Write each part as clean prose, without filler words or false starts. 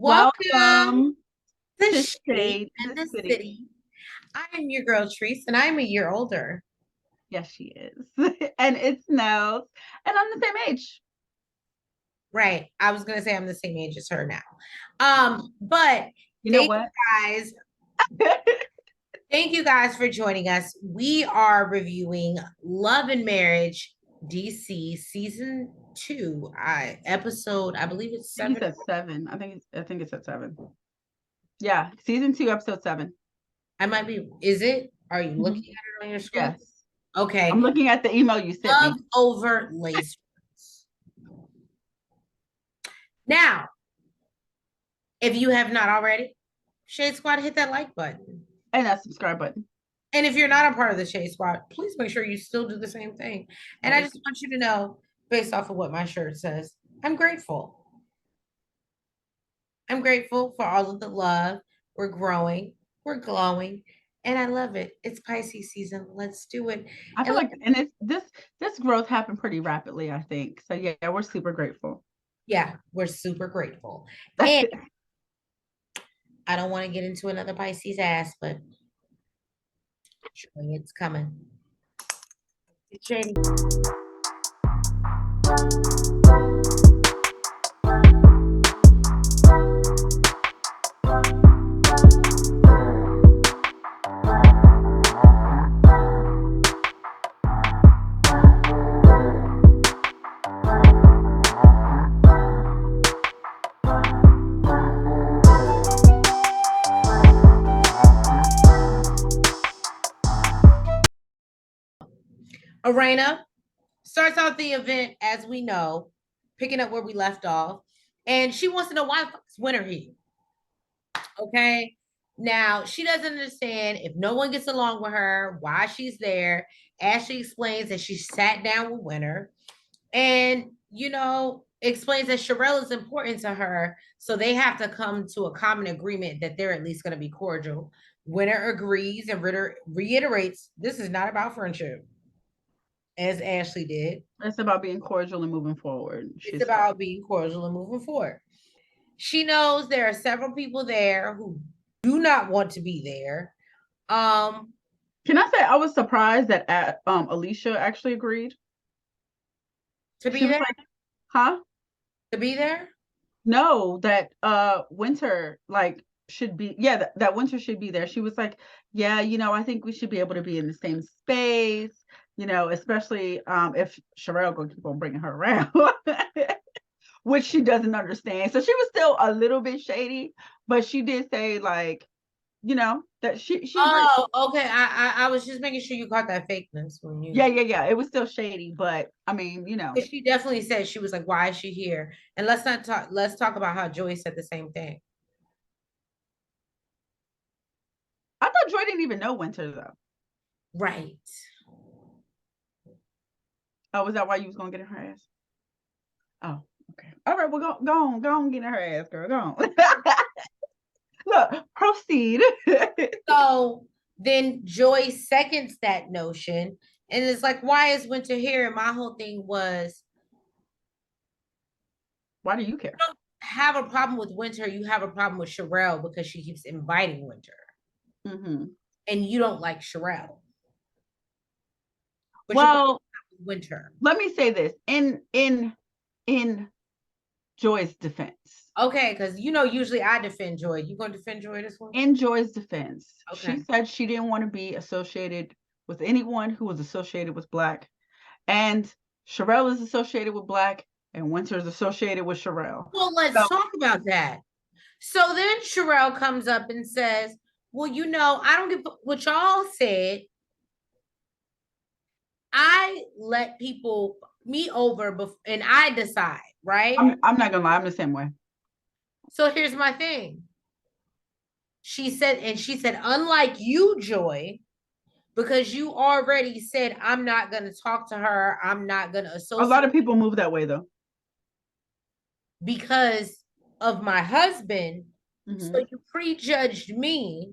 Welcome Welcome to to Shade Shade in and the the City. City. I am your girl Treese, and I'm a year older. Yes, she is. And it snows. And I'm the same age. Right. I was gonna say I'm the same age as her now. But You know thank what? you guys. Thank you guys for joining us. We are reviewing Love and Marriage DC season 2, episode, I believe it's I think 7. he said 7. I think it's at 7. Yeah, season 2, episode 7. I might be, is it? Are you Mhm. looking at it on your screen? Yes. I'm Okay. looking at the email you sent Love me. over lace. Now, if you have not already, Shade Squad, hit that like button. And that subscribe button. And if you're not a part of the Shade Squad, please make sure you still do the same thing. And I just want you to know, based off of what my shirt says, I'm grateful. I'm grateful for all of the love. We're growing, we're glowing, and I love it. It's Pisces season. Let's do it. I And feel like, and it's this growth happened pretty rapidly, I think. So yeah, we're super grateful. yeah, we're super grateful. And I don't want to get into another Pisces ass, but surely it's coming. It's shady. Erana starts out the event as we know, picking up where we left off, and she wants to know why it's winter here. Okay. Now she doesn't understand if no one gets along with her, why she's there. Ashley explains that she sat down with Winter and, explains that Sherelle is important to her. So they have to come to a common agreement that they're at least going to be cordial. Winter agrees and Ritter reiterates this is not about friendship, as Ashley did. It's about being cordial and moving forward. It's She's about being cordial and moving forward. She knows there are several people there who do not want to be there. Can I say I was surprised that Alicia actually agreed? To She be was there, like, huh? to be there. No, that Winter like should be, yeah, that Winter should be there. She was like, yeah, I think we should be able to be in the same space, especially if Sherelle gonna keep on bringing her around. Which she doesn't understand. So she was still a little bit shady, but she did say like, that she agreed. Oh, okay. I was just making sure you caught that fakeness when you. Yeah. It was still shady, but I mean, But she definitely said she was like, "Why is she here?" And let's not talk. Let's talk about how Joy said the same thing. I thought Joy didn't even know Winter though. Right. Oh, was that why you was gonna get in her ass? Oh, okay. All right, well, go on, get in her ass, girl. Go on. Look, proceed. So then Joy seconds that notion, and it's like, "Why is Winter here?" And my whole thing was, Why do you care? you don't have a problem with Winter. You have a problem with Sherelle because she keeps inviting Winter, and you don't like Sherelle. But you're Well, Winter. let me say this in Joy's defense. Okay, because usually I defend Joy. You gonna defend Joy this one? In Joy's defense, Okay. she said she didn't want to be associated with anyone who was associated with Black. And Sherelle is associated with Black, and Winter is associated with Sherelle. Well, let's talk about that. So then Sherelle comes up and says, "Well, I don't give what y'all said. I let people me over and I decide, right?" I'm not gonna lie, I'm the same way. So here's my thing. She said, unlike you, Joy, because you already said, I'm not going to talk to her. I'm not going to A lot associate of people move that way though. because of my husband. So you prejudged me.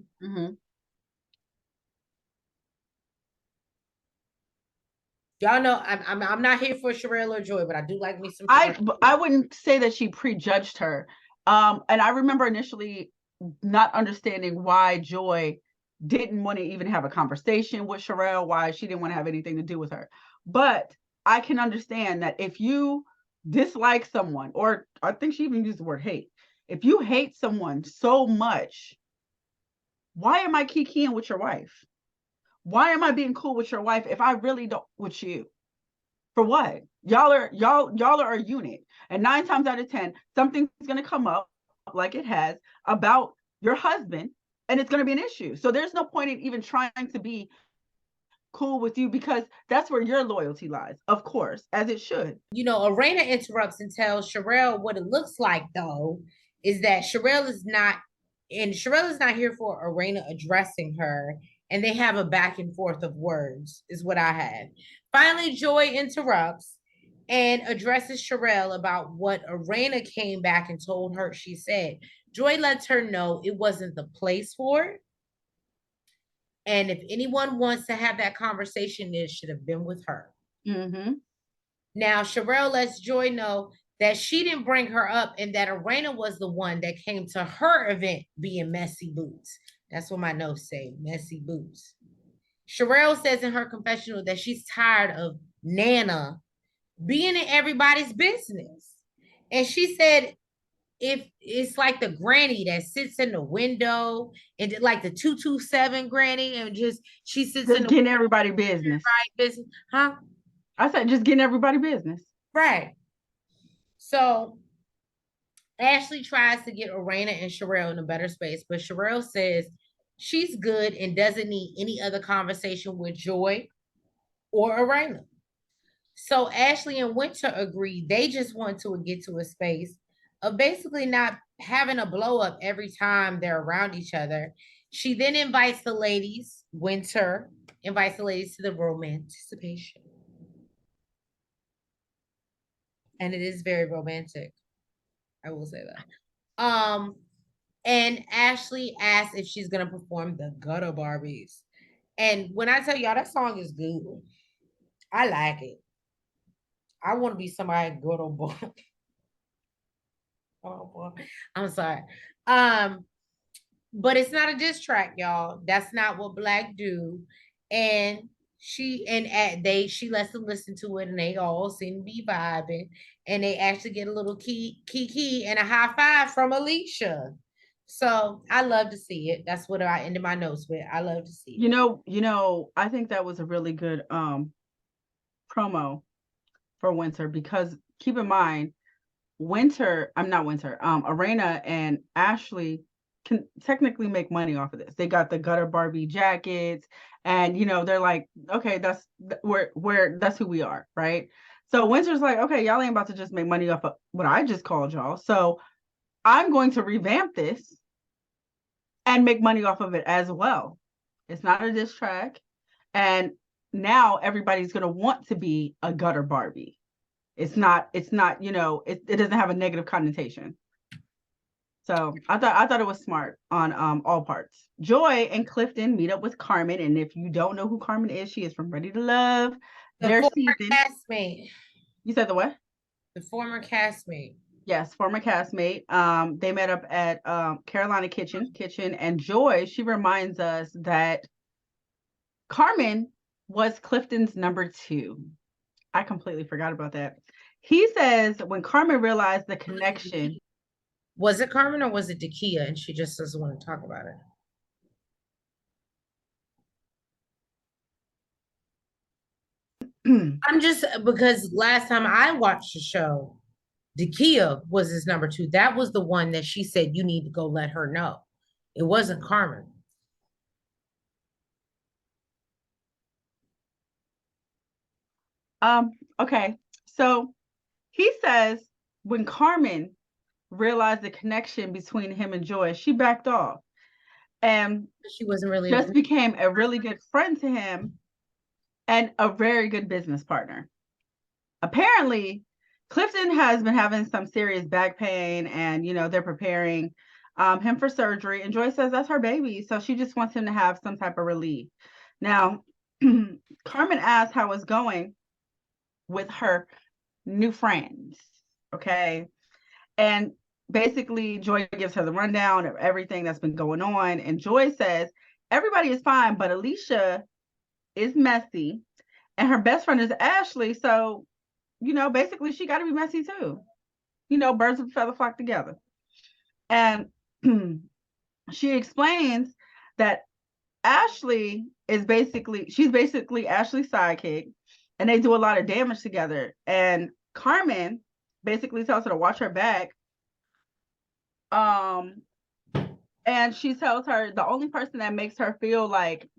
Y'all know I'm not here for Sherelle or Joy, but I do like me some. I wouldn't say that she prejudged her. And I remember initially not understanding why Joy didn't want to even have a conversation with Sherelle, why she didn't want to have anything to do with her. But I can understand that if you dislike someone, or I think she even used the word hate, if you hate someone so much, why am I kikiing with your wife? Why am I being cool with your wife if I really don't with you? For what? Y'all are a unit. And 9 times out of 10, something's gonna come up like it has about your husband, and it's gonna be an issue. So there's no point in even trying to be cool with you, because that's where your loyalty lies, of course, as it should. Erana interrupts and tells Sherelle what it looks like, though, is that Sherelle is not here for Erana addressing her, and they have a back and forth of words, is what I had. Finally, Joy interrupts and addresses Sherelle about what Erana came back and told her. She said, Joy lets her know it wasn't the place for it. And if anyone wants to have that conversation, it should have been with her. Mm-hmm. Now, Sherelle lets Joy know that she didn't bring her up and that Erana was the one that came to her event being messy boots. That's what my notes say, messy boots. Sherelle says in her confessional that she's tired of Nana being in everybody's business. And she said, if it's like the granny that sits in the window and like the 227 granny, and she sits Just in the getting everybody business. business, huh? I said just getting everybody business. Right. So Ashley tries to get Erana and Sherelle in a better space, but Sherelle says she's good and doesn't need any other conversation with Joy or Erana. So Ashley and Winter agree they just want to get to a space of basically not having a blow up every time they're around each other. She then invites the ladies, Winter invites the ladies to the romanticipation. And it is very romantic. I will say that. And Ashley asks if she's gonna perform the Gutter Barbies. And when I tell y'all that song is good, I like it. I want to be somebody gutter boy. Oh boy, I'm sorry. Um, but it's not a diss track, y'all. That's not what Black do. And she lets them listen to it, and they all seem to be vibing. And they actually get a little key and a high five from Alicia. So I love to see it. That's what I ended my notes with. I love to see it. I think that was a really good promo for Winter, because keep in mind, Erana and Ashley can technically make money off of this. They got the Gutter Barbie jackets, and they're like, okay, that's that's who we are, right? So Winter's like, okay, y'all ain't about to just make money off of what I just called y'all. So I'm going to revamp this and make money off of it as well. It's not a diss track. And now everybody's going to want to be a Gutter Barbie. It's not, it doesn't have a negative connotation. So I thought it was smart on all parts. Joy and Clifton meet up with Carmen, and if you don't know who Carmen is, she is from Ready to Love. The former castmate. You said the what? The former castmate. Yes, former castmate. They met up at Carolina Kitchen, and Joy, she reminds us that Carmen was Clifton's number 2. I completely forgot about that. He says when Carmen realized the connection. Was it Carmen or was it Dakia? And she just doesn't want to talk about it. I'm just, because last time I watched the show, Dakia was his number 2. That was the one that she said you need to go let her know. It wasn't Carmen. Okay. So he says when Carmen realized the connection between him and Joy, she backed off and she wasn't really just became a really good friend to him and a very good business partner. Apparently, Clifton has been having some serious back pain, and they're preparing him for surgery. And Joy says that's her baby, so she just wants him to have some type of relief. Now, Carmen asks how it's going with her new friends, okay? And basically Joy gives her the rundown of everything that's been going on. And Joy says, everybody is fine, but Alicia is messy. And her best friend is Ashley. So, basically she got to be messy too. Birds of a feather flock together. And she explains that she's basically Ashley's sidekick, and they do a lot of damage together. And Carmen basically tells her to watch her back. And she tells her the only person that makes her feel like,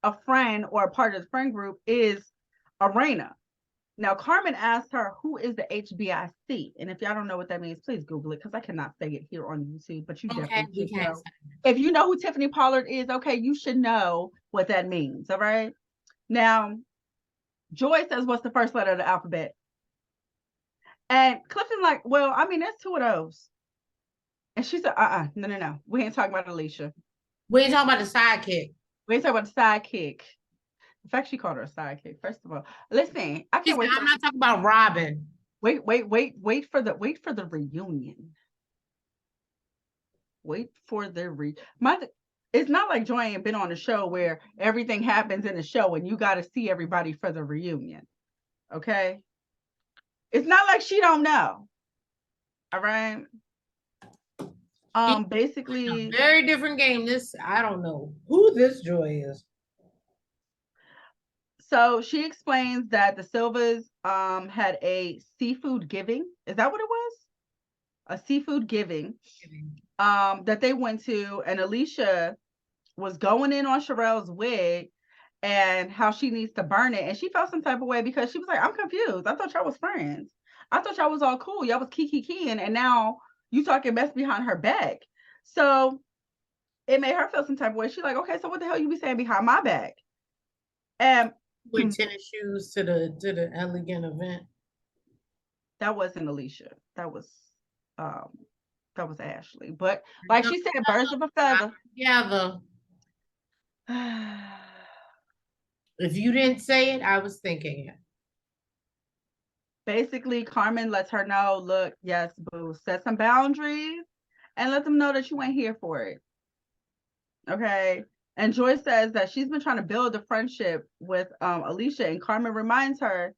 a friend or a part of the friend group is Erana. Now, Carmen asked her, who is the HBIC? And if y'all don't know what that means, please Google it, because I cannot say it here on YouTube, but you definitely should know. If you know who Tiffany Pollard is, okay, you should know what that means, all right? Now, Joy says, what's the first letter of the alphabet? And Clifton like, well, I mean, there's two of those. And she said, no. We ain't talking about Alicia. We ain't talking about the sidekick. We ain't talking about the sidekick. In fact, she called her a sidekick. First of all, listen, I can't wait. I'm not talking about Robin. Wait for the reunion. Wait for the it's not like Joy ain't been on a show where everything happens in the show and you got to see everybody for the reunion. Okay? It's not like she don't know. All right? Basically, very different game. I don't know who this Joy is. So she explains that the Silvas had a seafood giving. Is that what it was? A seafood giving that they went to, and Alicia was going in on Sherelle's wig and how she needs to burn it. And she felt some type of way because she was like, I'm confused. I thought y'all was friends. I thought y'all was all cool. Y'all was keying, and now you talking mess behind her back. So it made her feel some type of way. She's like, okay, so what the hell you be saying behind my back? And with tennis shoes to the elegant event. That wasn't Alicia. That was Ashley. But like she said, birds of a feather. Together. If you didn't say it, I was thinking it. Basically, Carmen lets her know, look, yes, boo, set some boundaries and let them know that you ain't here for it. Okay. And Joy says that she's been trying to build a friendship with Alicia, and Carmen reminds her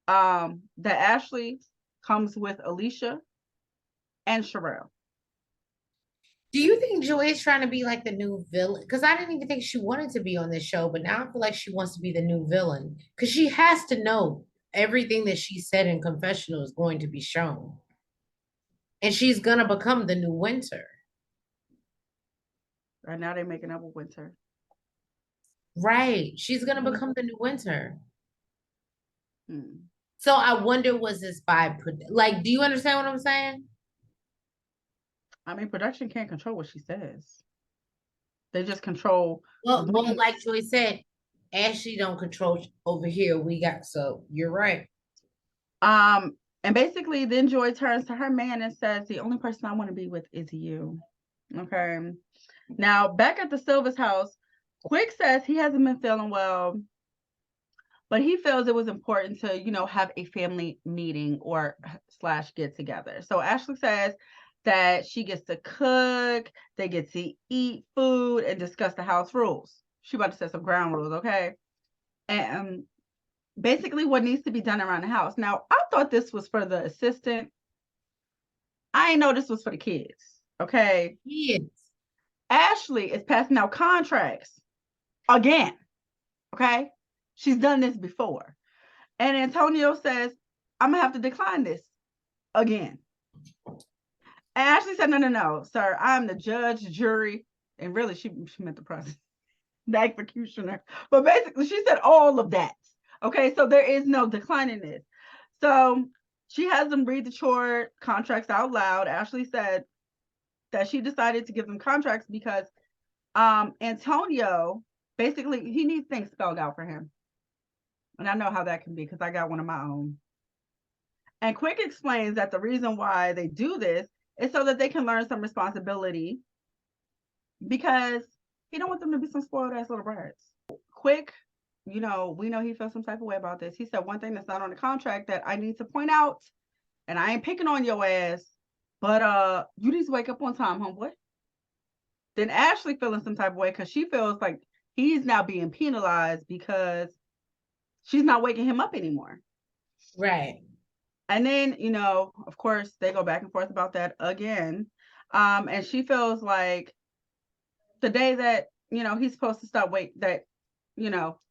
that Ashley comes with Alicia and Sherelle. Do you think Joy is trying to be like the new villain? Because I didn't even think she wanted to be on this show, but now I feel like she wants to be the new villain. Because she has to know everything that she said in confessional is going to be shown. And she's going to become the new Winter. Right now they're making up with Winter. Right. She's going to become the new Winter. So I wonder, was this by, like, do you understand what I'm saying? I mean, production can't control what she says. They just control. Well, like Joy said, Ashley don't control over here. So you're right. And basically then Joy turns to her man and says, the only person I want to be with is you. Okay. Now back at the Silvers house, Quick says he hasn't been feeling well, but he feels it was important to, have a family meeting or / get together. So Ashley says that she gets to cook, they get to eat food and discuss the house rules. She about to set some ground rules, okay? And basically what needs to be done around the house. Now, I thought this was for the assistant. I didn't know this was for the kids, okay? Kids. Ashley is passing out contracts again, okay? She's done this before. And Antonio says, I'm going to have to decline this again. And Ashley said, no, sir. I'm the judge, jury. And really, she meant the president, the executioner. But basically, she said all of that. Okay, so there is no declining this. So she has them read the chore contracts out loud. Ashley said that she decided to give them contracts because Antonio, basically, he needs things spelled out for him. And I know how that can be because I got one of my own. And Quick explains that the reason why they do this is so that they can learn some responsibility because he don't want them to be some spoiled ass little brats. Quick, we know he feels some type of way about this. He said one thing that's not on the contract that I need to point out, and I ain't picking on your ass, But you need to wake up on time, homeboy. Then Ashley feeling some type of way because she feels like he's now being penalized because she's not waking him up anymore. Right. And then, of course, they go back and forth about that again. And she feels like the day that, he's supposed to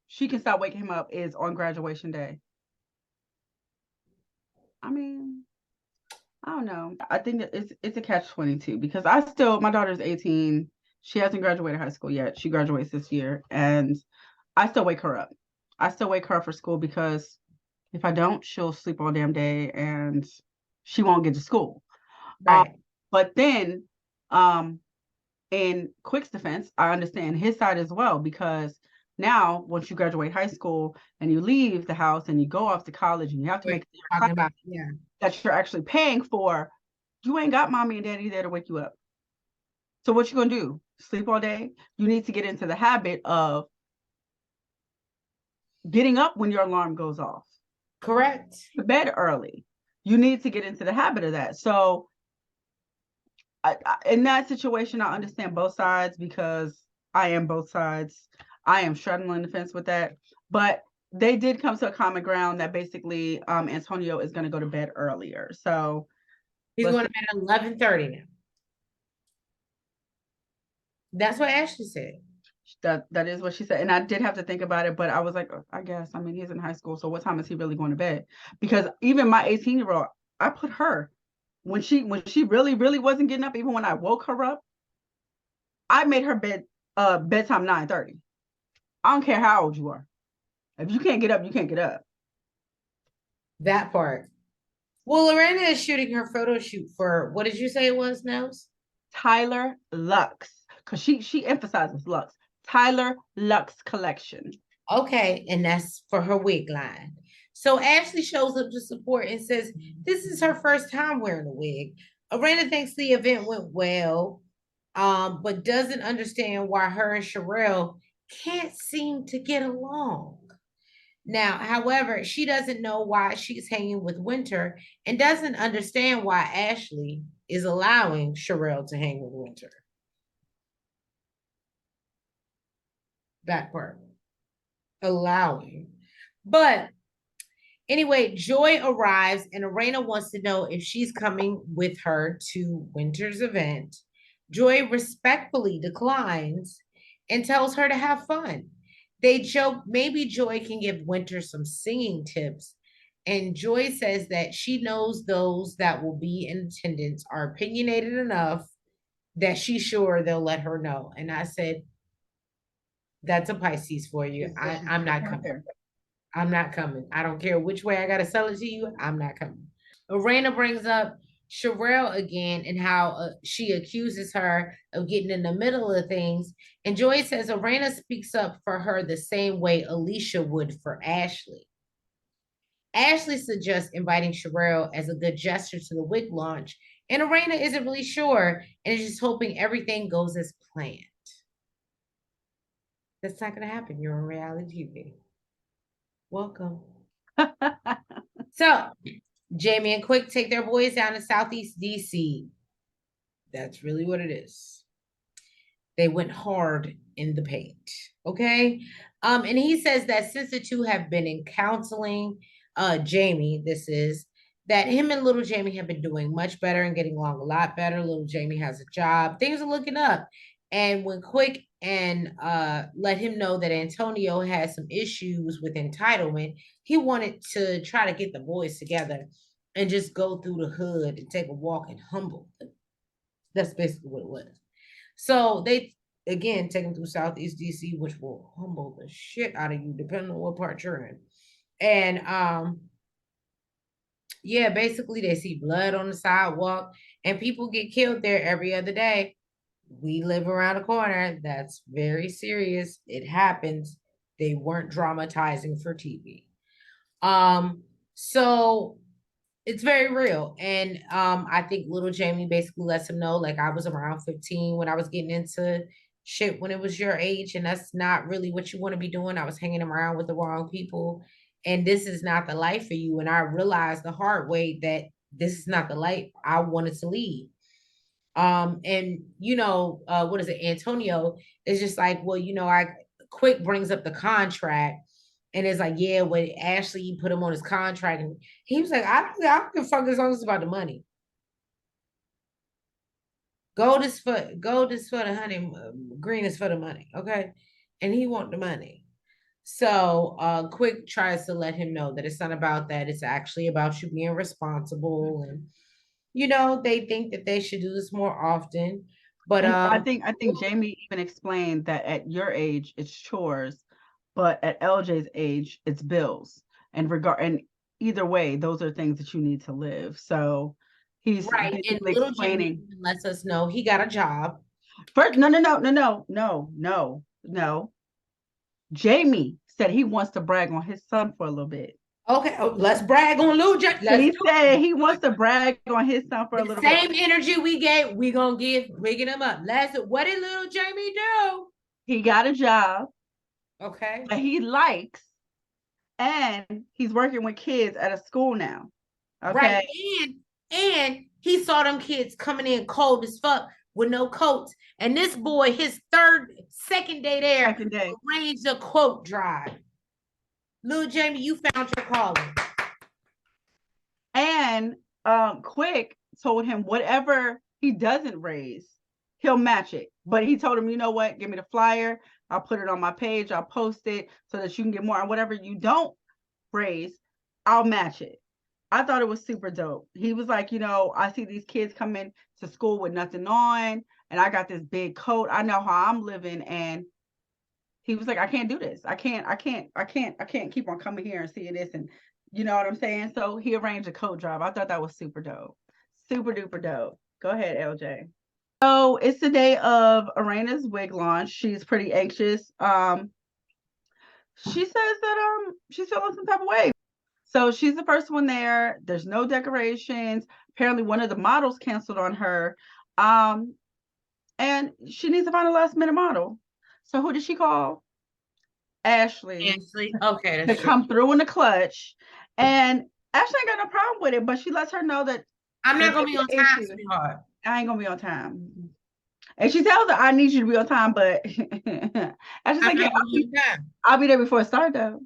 she can stop waking him up is on graduation day. I mean, I don't know. I think it's a catch-22 because my daughter's 18. She hasn't graduated high school yet. She graduates this year, and I still wake her up. I still wake her up for school because if I don't, she'll sleep all damn day and she won't get to school. Right. But then, in Quick's defense, I understand his side as well because now once you graduate high school and you leave the house and you go off to college and you have to make talking about that you're actually paying for, you ain't got mommy and daddy there to wake you up. So what you gonna do? Sleep all day? You need to get into the habit of getting up when your alarm goes off. Correct. To bed early. You need to get into the habit of that. So in that situation, I understand both sides because I am both sides. I am straddling the fence with that. But they did come to a common ground that basically Antonio is going to go to bed earlier. So he's going to bed at 11:30 now. That's what Ashley said. That is what she said. And I did have to think about it, but I was like, I guess, I mean, he's in high school. So what time is he really going to bed? Because even my 18-year-old, I put her when she really, really wasn't getting up, even when I woke her up, I made her bedtime 9:30. I don't care how old you are. If you can't get up, you can't get up. That part. Well, Erana is shooting her photo shoot for, what did you say it was, Nels? Tyler Luxe, because she emphasizes Luxe. Tyler Luxe collection. Okay, and that's for her wig line. So Ashley shows up to support and says this is her first time wearing a wig. Erana thinks the event went well, but doesn't understand why her and Sherelle can't seem to get along. Now, however, she doesn't know why she's hanging with Winter and doesn't understand why Ashley is allowing Sherelle to hang with Winter. That part. Allowing. But anyway, Joy arrives and Erana wants to know if she's coming with her to Winter's event. Joy respectfully declines and tells her to have fun. They joke maybe Joy can give Winter some singing tips. And Joy says that she knows those that will be in attendance are opinionated enough that she's sure they'll let her know. And I said, that's a Pisces for you. I'm not coming. I'm not coming. I don't care which way I got to sell it to you. I'm not coming. Erana brings up Sherelle again and how she accuses her of getting in the middle of things. And Joy says Erana speaks up for her the same way Alicia would for Ashley. Ashley suggests inviting Sherelle as a good gesture to the wig launch, and Erana isn't really sure and is just hoping everything goes as planned. That's not going to happen. You're on reality TV. Welcome. So, Jamie and Quick take their boys down to Southeast DC. That's really what it is. They went hard in the paint. Okay. And he says that since the two have been in counseling, Jamie, this is that him and little Jamie have been doing much better and getting along a lot better. Little Jamie has a job, things are looking up. And when Quick and let him know that Antonio has some issues with entitlement, he wanted to try to get the boys together and just go through the hood and take a walk and humble them. That's basically what it was. So they again take them through Southeast DC, which will humble the shit out of you, depending on what part you're in. And yeah, basically they see blood on the sidewalk and people get killed there every other day. We live around the corner. That's very serious. It happens. They weren't dramatizing for TV. So it's very real. And I think little Jamie basically lets him know, like, I was around 15 when I was getting into shit when it was your age, and that's not really what you want to be doing. I was hanging around with the wrong people, and this is not the life for you. And I realized the hard way that this is not the life I wanted to lead. And what is it? Antonio is just like, well, I quick brings up the contract and it's like, yeah, when Ashley you put him on his contract, and he was like, I don't give a fuck as long as it's about the money. Gold is for the honey, green is for the money, okay? And he want the money. So Quick tries to let him know that it's not about that. It's actually about you being responsible, and they think that they should do this more often. But And I think Jamie even explained that at your age it's chores, but at LJ's age it's bills. And either way, those are things that you need to live. So he's right, and basically little Jamie explaining. even lets us know he got a job. First, no, no, no, no, no, no, no, no. Jamie said he wants to brag on his son for a little bit. Okay, let's brag on little Jamie. Let's He do said it. he wants to brag on his son for a The little bit. same energy we gave, we gonna give, rigging him up. What did little Jamie do? He got a job Okay. that he likes, and he's working with kids at a school now. Right. Okay. And he saw them kids coming in cold as fuck with no coats. And this boy, his second day there, Second day. arranged a quote drive. Little Jamie, you found your calling. And Quick told him whatever he doesn't raise, he'll match it. But he told him, you know what? Give me the flyer. I'll put it on my page. I'll post it so that you can get more. And whatever you don't raise, I'll match it. I thought it was super dope. He was like, I see these kids coming to school with nothing on, and I got this big coat. I know how I'm living. And he was like, I can't do this. I can't keep on coming here and seeing this. And you know what I'm saying? So he arranged a coat drive. I thought that was super dope. Super duper dope. Go ahead, LJ. So it's the day of Erana's wig launch. She's pretty anxious. She says that she's feeling some type of way. So she's the first one there. There's no decorations. Apparently one of the models canceled on her. And she needs to find a last minute model. So who did she call? Ashley. Okay, To that's true. come through in the clutch. And Ashley ain't got no problem with it, but she lets her know that I'm not gonna there's be on an time, issue. sweetheart. I ain't gonna be on time. And she tells her, I need you to be on time, but Ashley's like, yeah, I'll be there before it starts though.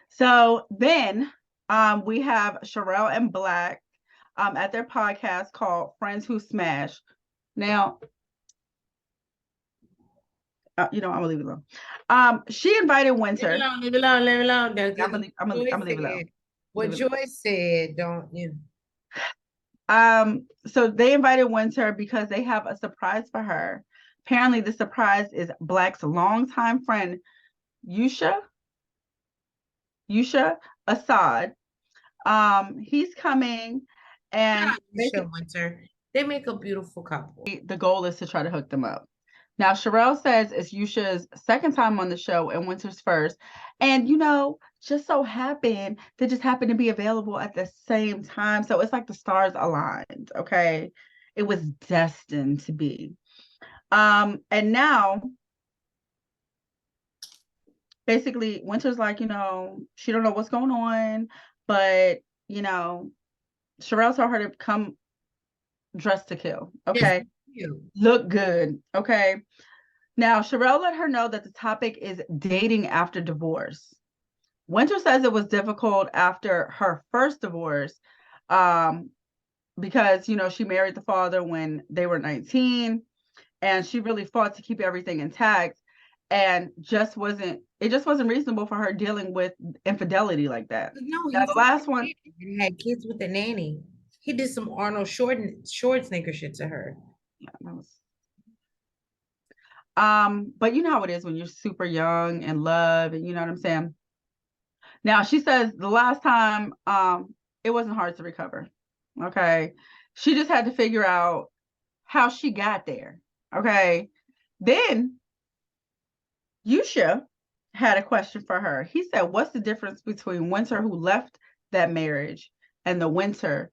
So then we have Sherelle and Black at their podcast called Friends Who Smash. Now, I'm gonna leave it alone. She invited Winter. Leave it alone. I'm gonna leave it alone. What Joyce said, don't you? So they invited Winter because they have a surprise for her. Apparently, the surprise is Black's longtime friend, Yusha Assad. He's coming, and Winter. They make a beautiful couple. The goal is to try to hook them up. Now, Sherelle says it's Yusha's second time on the show and Winter's first. And, just so happened, they just happened to be available at the same time. So it's like the stars aligned, okay? It was destined to be. And now, basically, Winter's like, she don't know what's going on. But, Sherelle told her to come dressed to kill, okay? Look good, okay? Now, Sherelle let her know that the topic is dating after divorce. Winter says it was difficult after her first divorce because, she married the father when they were 19, and she really fought to keep everything intact, and it just wasn't reasonable for her dealing with infidelity like that. No, the last one had kids with the nanny. He did some Arnold Schwarzenegger shit to her. Yeah, that was. But you know how it is when you're super young and love, and you know what I'm saying? Now she says the last time it wasn't hard to recover. Okay. She just had to figure out how she got there. Okay. Then Yusha had a question for her. He said, what's the difference between Winter who left that marriage and the Winter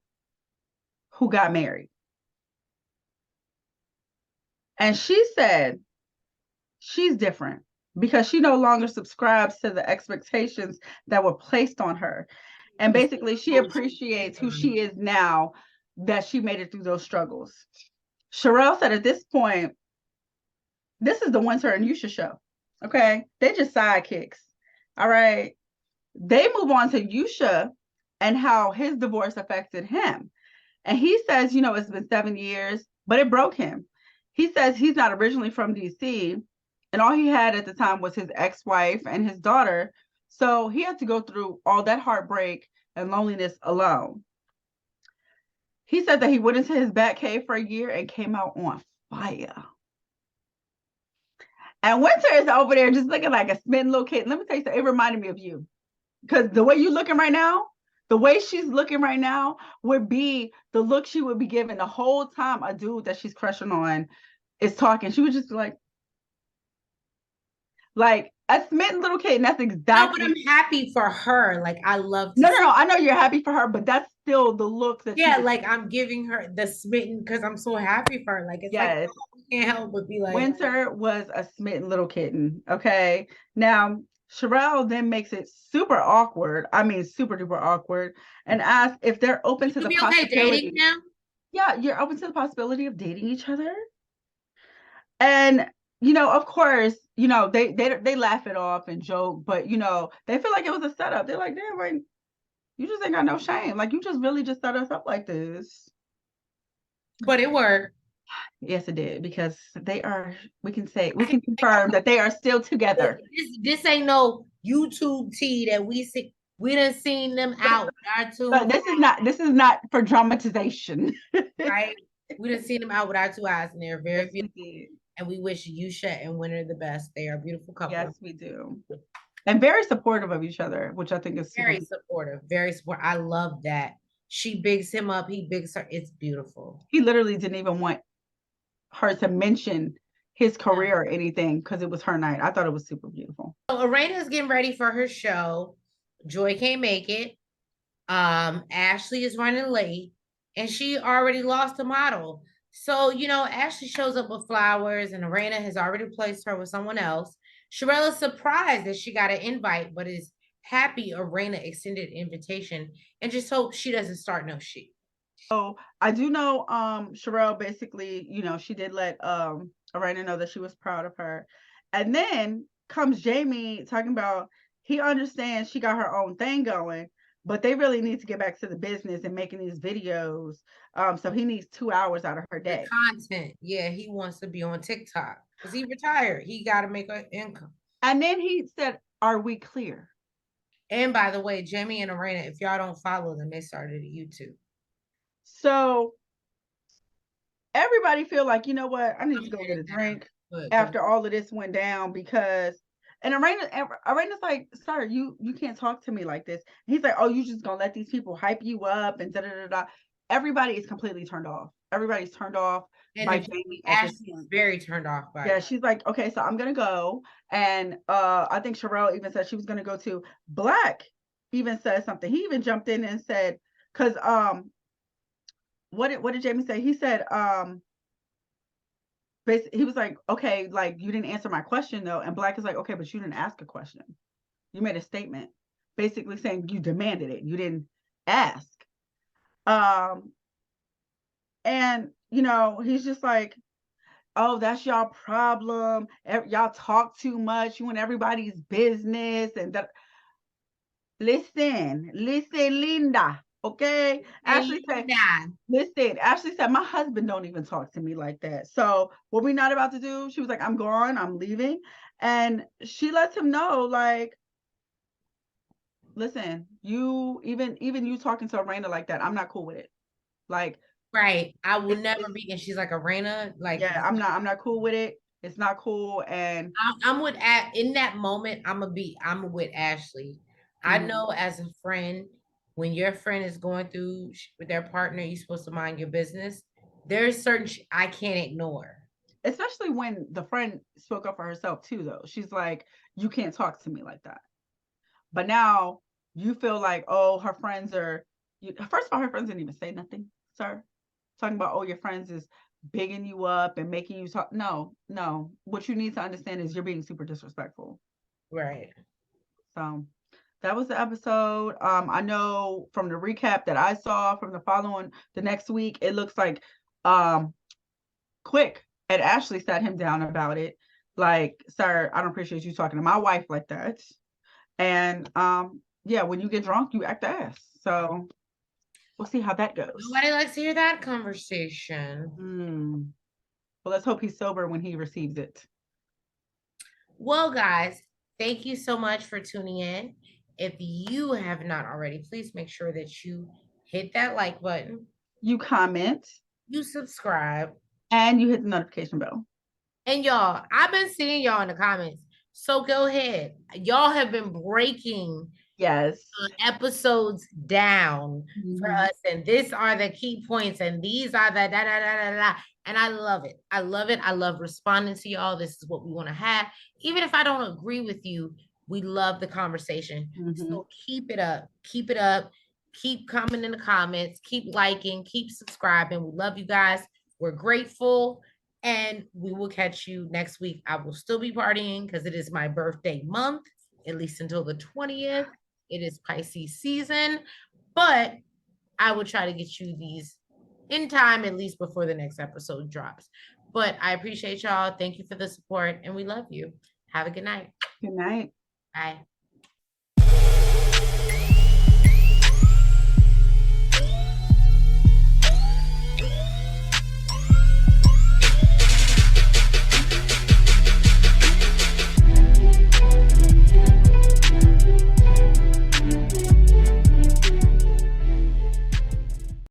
who got married? And she said she's different because she no longer subscribes to the expectations that were placed on her. And basically she appreciates who she is now that she made it through those struggles. Sherelle said at this point, this is the Winter and Yusha show. Okay. They just sidekicks. All right. They move on to Yusha and how his divorce affected him. And he says, it's been 7 years, but it broke him. He says he's not originally from DC, and all he had at the time was his ex-wife and his daughter. So he had to go through all that heartbreak and loneliness alone. He said that he went into his bat cave for a year and came out on fire. And Winter is over there just looking like a smitten little kid. Let me tell you something, it reminded me of you. Because the way you're looking right now, the way she's looking right now would be the look she would be giving the whole time a dude that she's crushing on is talking. She would just be like a smitten little kid. And that's exactly. No, but I'm happy for her. Like, I love. No. I know you're happy for her, but that's still the look that. Yeah, like I'm giving her the smitten because I'm so happy for her. Like, it's like, oh, we can't help but be like. Winter was a smitten little kitten. Okay, now. Sherelle then makes it super awkward. I mean, super duper awkward, and asks if they're open to the possibility. Okay dating now? Yeah, you're open to the possibility of dating each other. And of course, they laugh it off and joke, but they feel like it was a setup. They're like, damn, right, you just ain't got no shame. Like you just really just set us up like this. But it worked. Yes, it did, because we can confirm that they are still together. This ain't no YouTube tea that we see. We done seen them out with our two. But this is not for dramatization. Right? We done seen them out with our two eyes, and they're very beautiful. And we wish Yusha and Winter the best. They are a beautiful couple. Yes, we do. And very supportive of each other, which I think is very supportive. Very supportive. I love that. She bigs him up. He bigs her. It's beautiful. He literally didn't even want her to mention his career or anything because it was her night. I thought it was super beautiful. So Erana is getting ready for her show. Joy can't make it. Ashley is running late, and she already lost a model. So, Ashley shows up with flowers, and Erana has already placed her with someone else. Sherelle is surprised that she got an invite, but is happy Erana extended invitation and just hopes she doesn't start no shit. So I do know Sherelle basically, she did let Erana know that she was proud of her. And then comes Jamie talking about he understands she got her own thing going, but they really need to get back to the business and making these videos. So he needs 2 hours out of her day. The content. Yeah, he wants to be on TikTok because he retired. He got to make an income. And then he said, "Are we clear?" And by the way, Jamie and Erana, if y'all don't follow them, they started a YouTube. So everybody feel like, you know what? I need to go get a drink after all of this went down because. And Erana's like, "Sir, you can't talk to me like this." And he's like, "Oh, you just gonna let these people hype you up and da da da da." Everybody is completely turned off. Everybody's turned off by Jamie. Ashley's very turned off by. Yeah, she's like, "Okay, so I'm gonna go." And I think Sherelle even said she was gonna go too. Black even said something. He even jumped in and said, "Cause what did Jamie say?" He said, basically, he was like, "Okay, like you didn't answer my question though." And Black is like, "Okay, but you didn't ask a question. You made a statement, basically saying you demanded it. You didn't ask." And he's just like, "Oh, that's y'all problem. Y'all talk too much. You in everybody's business." And that. Listen, Linda. Okay. Ashley said, listen, Ashley said, "My husband don't even talk to me like that. So what we not about to do?" She was like, "I'm gone, I'm leaving." And she lets him know, like, listen, you even you talking to Erana like that, I'm not cool with it. Like, right. I will never be. And she's like, Erana, like, yeah, I'm not cool with it. It's not cool. And I'm with in that moment, I'm with Ashley. I know as a friend, when your friend is going through with their partner, you're supposed to mind your business. There's certain I can't ignore. Especially when the friend spoke up for herself too, though. She's like, "You can't talk to me like that." But now you feel like, oh, her friends are. First of all, her friends didn't even say nothing, sir. Talking about, oh, your friends is bigging you up and making you talk. No. What you need to understand is you're being super disrespectful. Right. So that was the episode. I know from the recap that I saw from the next week, it looks like Quick and Ashley sat him down about it. Like, sir, I don't appreciate you talking to my wife like that. And yeah, when you get drunk, you act ass. So we'll see how that goes. Nobody likes to hear that conversation. Well, let's hope he's sober when he receives it. Well, guys, thank you so much for tuning in. If you have not already, please make sure that you hit that like button, You comment, you subscribe, and you hit the notification bell. and y'all, I've been seeing y'all in the comments. So go ahead. Y'all have been breaking episodes down for us, and these are the key points, and these are the da da da da da. And I love it. I love it. I love responding to y'all. This is what we want to have. Even if I don't agree with you, we love the conversation. So keep it up. Keep it up. Keep commenting in the comments. Keep liking. Keep subscribing. We love you guys. We're grateful. And we will catch you next week. I will still be partying because it is my birthday month, at least until the 20th. It is Pisces season, but I will try to get you these in time, at least before the next episode drops. But I appreciate y'all. Thank you for the support, and we love you. Have a good night. Good night. Bye.